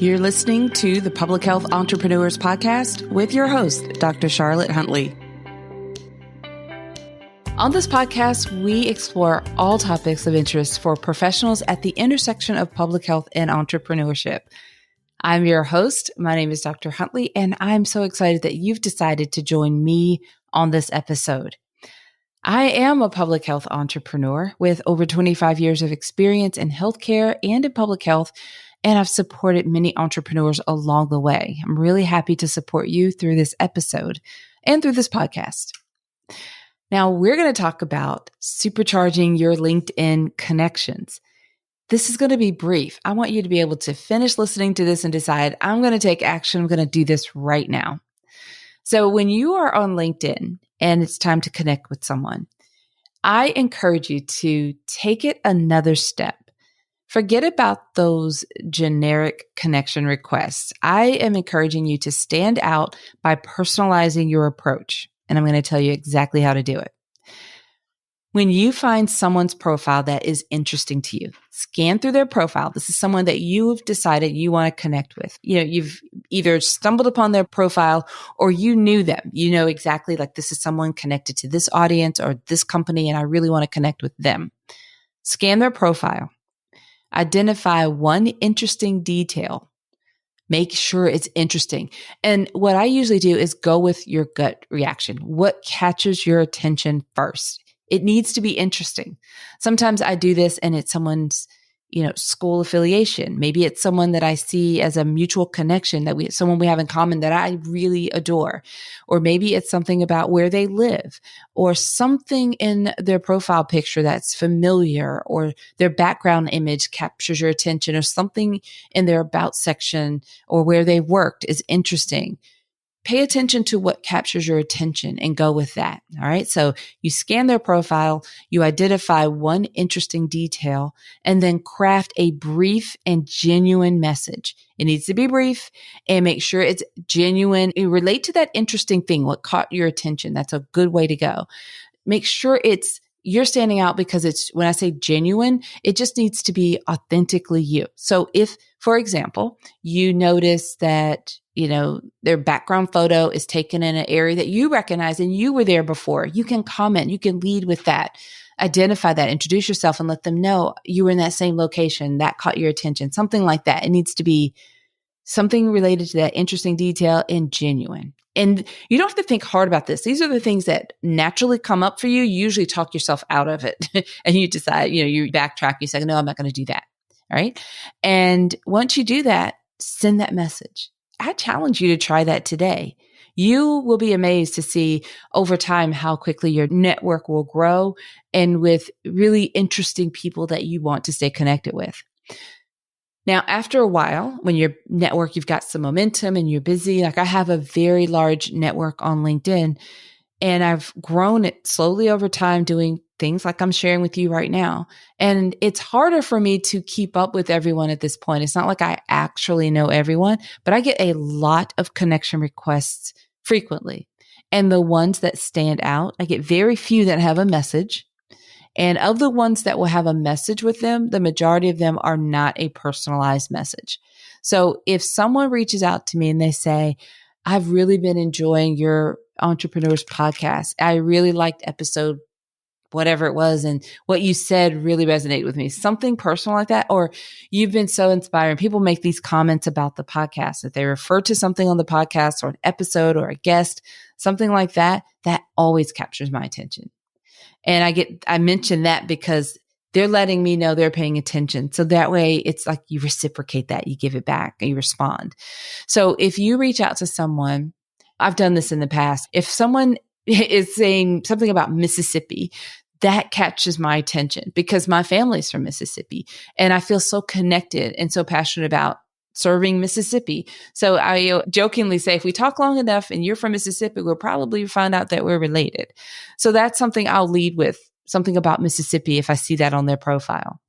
You're listening to the Public Health Entrepreneurs Podcast with your host, Dr. Charlotte Huntley. On this podcast, we explore all topics of interest for professionals at the intersection of public health and entrepreneurship. I'm your host. My name is Dr. Huntley, and I'm so excited that you've decided to join me on this episode. I am a public health entrepreneur with over 25 years of experience in healthcare and in public health, and I've supported many entrepreneurs along the way. I'm really happy to support you through this episode and through this podcast. Now, we're going to talk about supercharging your LinkedIn connections. This is going to be brief. I want you to be able to finish listening to this and decide, I'm going to take action. I'm going to do this right now. So when you are on LinkedIn and it's time to connect with someone, I encourage you to take it another step. Forget about those generic connection requests. I am encouraging you to stand out by personalizing your approach, and I'm going to tell you exactly how to do it. When you find someone's profile that is interesting to you, scan through their profile. This is someone that you've decided you want to connect with. You've either stumbled upon their profile or you knew them. You know exactly, like, this is someone connected to this audience or this company, and I really want to connect with them. Scan their profile. Identify one interesting detail. Make sure it's interesting. And what I usually do is go with your gut reaction. What catches your attention first? It needs to be interesting. Sometimes I do this and it's someone's, school affiliation. Maybe it's someone that I see as a mutual connection, someone we have in common that I really adore. Or maybe it's something about where they live or something in their profile picture that's familiar, or their background image captures your attention, or something in their about section or where they worked is interesting. Pay attention to what captures your attention and go with that. All right. So you scan their profile, you identify one interesting detail, and then craft a brief and genuine message. It needs to be brief and make sure it's genuine. You relate to that interesting thing, what caught your attention. That's a good way to go. Make sure you're standing out because when I say genuine, it just needs to be authentically you. So if, for example, you notice that, their background photo is taken in an area that you recognize and you were there before, you can comment, you can lead with that, identify that, introduce yourself and let them know you were in that same location, that caught your attention, something like that. It needs to be something related to that interesting detail and genuine. And you don't have to think hard about this. These are the things that naturally come up for you. You usually talk yourself out of it and you decide, you backtrack, you say, no, I'm not going to do that. All right. And once you do that, send that message. I challenge you to try that today. You will be amazed to see over time how quickly your network will grow and with really interesting people that you want to stay connected with. Now, after a while, when your network, you've got some momentum and you're busy, like I have a very large network on LinkedIn, and I've grown it slowly over time doing things like I'm sharing with you right now. And it's harder for me to keep up with everyone at this point. It's not like I actually know everyone, but I get a lot of connection requests frequently. And the ones that stand out, I get very few that have a message. And of the ones that will have a message with them, the majority of them are not a personalized message. So if someone reaches out to me and they say, I've really been enjoying your Entrepreneurs podcast. I really liked episode whatever it was, and what you said really resonated with me. Something personal like that, or you've been so inspiring. People make these comments about the podcast, that they refer to something on the podcast or an episode or a guest, something like that, that always captures my attention. And I mention that because they're letting me know they're paying attention. So that way it's like you reciprocate that, you give it back, and you respond. So if you reach out to someone, I've done this in the past. If someone is saying something about Mississippi, that catches my attention because my family's from Mississippi and I feel so connected and so passionate about serving Mississippi. So I jokingly say, if we talk long enough and you're from Mississippi, we'll probably find out that we're related. So that's something I'll lead with, something about Mississippi if I see that on their profile.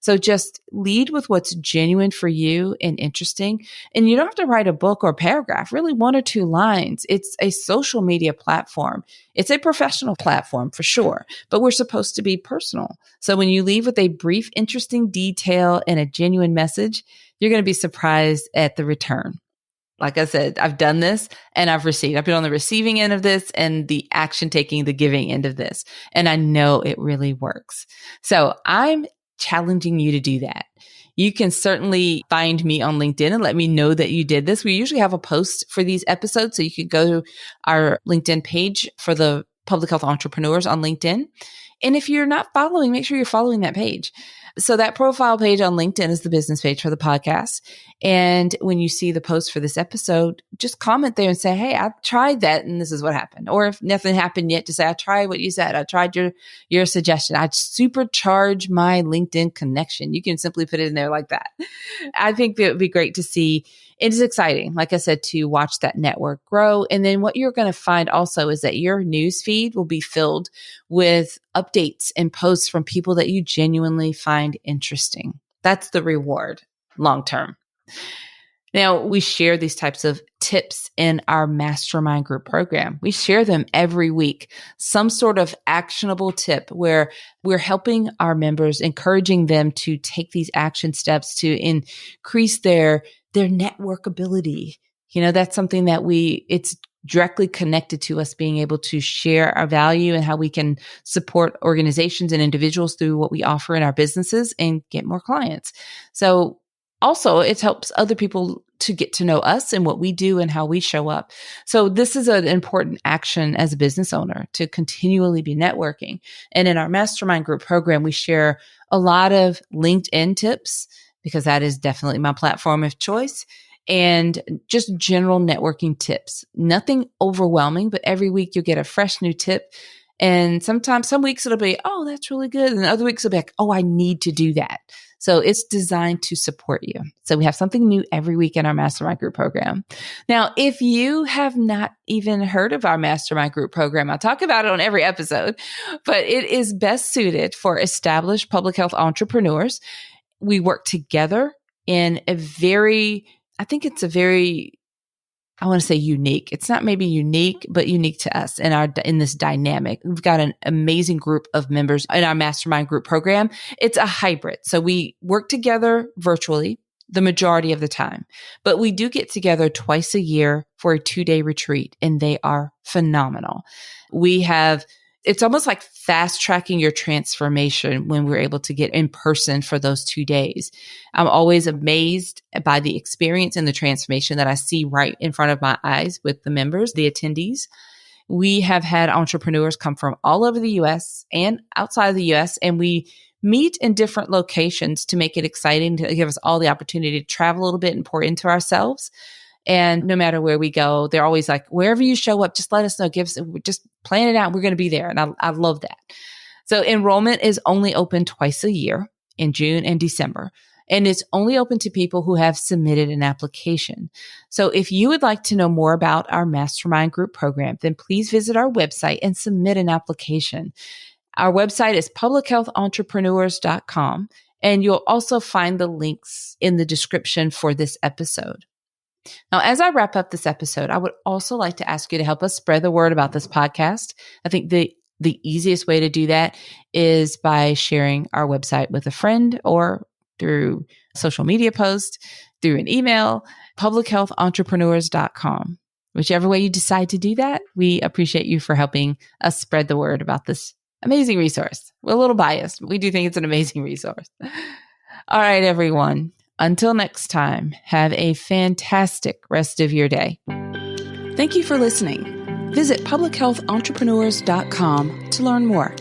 So just lead with what's genuine for you and interesting. And you don't have to write a book or paragraph, really 1 or 2 lines. It's a social media platform. It's a professional platform for sure, but we're supposed to be personal. So when you leave with a brief, interesting detail and a genuine message, you're going to be surprised at the return. Like I said, I've done this and I've received. I've been on the receiving end of this and the action taking, the giving end of this. And I know it really works. So I'm challenging you to do that. You can certainly find me on LinkedIn and let me know that you did this. We usually have a post for these episodes. So you could go to our LinkedIn page for the public health entrepreneurs on LinkedIn. And if you're not following, make sure you're following that page. So that profile page on LinkedIn is the business page for the podcast. And when you see the post for this episode, just comment there and say, hey, I tried that and this is what happened. Or if nothing happened yet, to say, I tried what you said. I tried your suggestion. I'd supercharge my LinkedIn connection. You can simply put it in there like that. I think that it would be great to see. It is exciting, like I said, to watch that network grow. And then what you're going to find also is that your news feed will be filled with updates and posts from people that you genuinely find interesting. That's the reward long term. Now, we share these types of tips in our Mastermind Group program. We share them every week, some sort of actionable tip where we're helping our members, encouraging them to take these action steps to increase their network ability. That's something that it's directly connected to us being able to share our value and how we can support organizations and individuals through what we offer in our businesses and get more clients. So also, it helps other people to get to know us and what we do and how we show up. So this is an important action as a business owner, to continually be networking. And in our Mastermind Group program, we share a lot of LinkedIn tips, because that is definitely my platform of choice, and just general networking tips. Nothing overwhelming, but every week you'll get a fresh new tip. And sometimes, some weeks it'll be, oh, that's really good. And other weeks it'll be like, oh, I need to do that. So it's designed to support you. So we have something new every week in our Mastermind Group program. Now, if you have not even heard of our Mastermind Group program, I talk about it on every episode, but it is best suited for established public health entrepreneurs. We work together in I want to say unique. It's not maybe unique, but unique to us in this dynamic. We've got an amazing group of members in our Mastermind Group program. It's a hybrid. So we work together virtually the majority of the time, but we do get together twice a year for a 2-day retreat, and they are phenomenal. It's almost like fast tracking your transformation when we're able to get in person for those 2 days. I'm always amazed by the experience and the transformation that I see right in front of my eyes with the members, the attendees. We have had entrepreneurs come from all over the US and outside of the US, and we meet in different locations to make it exciting, to give us all the opportunity to travel a little bit and pour into ourselves. And no matter where we go, they're always like, wherever you show up, just let us know, just plan it out. We're going to be there. And I love that. So enrollment is only open twice a year, in June and December. And it's only open to people who have submitted an application. So if you would like to know more about our Mastermind Group program, then please visit our website and submit an application. Our website is publichealthentrepreneurs.com. And you'll also find the links in the description for this episode. Now, as I wrap up this episode, I would also like to ask you to help us spread the word about this podcast. I think the easiest way to do that is by sharing our website with a friend, or through social media posts, through an email, publichealthentrepreneurs.com. Whichever way you decide to do that, we appreciate you for helping us spread the word about this amazing resource. We're a little biased, but we do think it's an amazing resource. All right, everyone. Until next time, have a fantastic rest of your day. Thank you for listening. Visit publichealthentrepreneurs.com to learn more.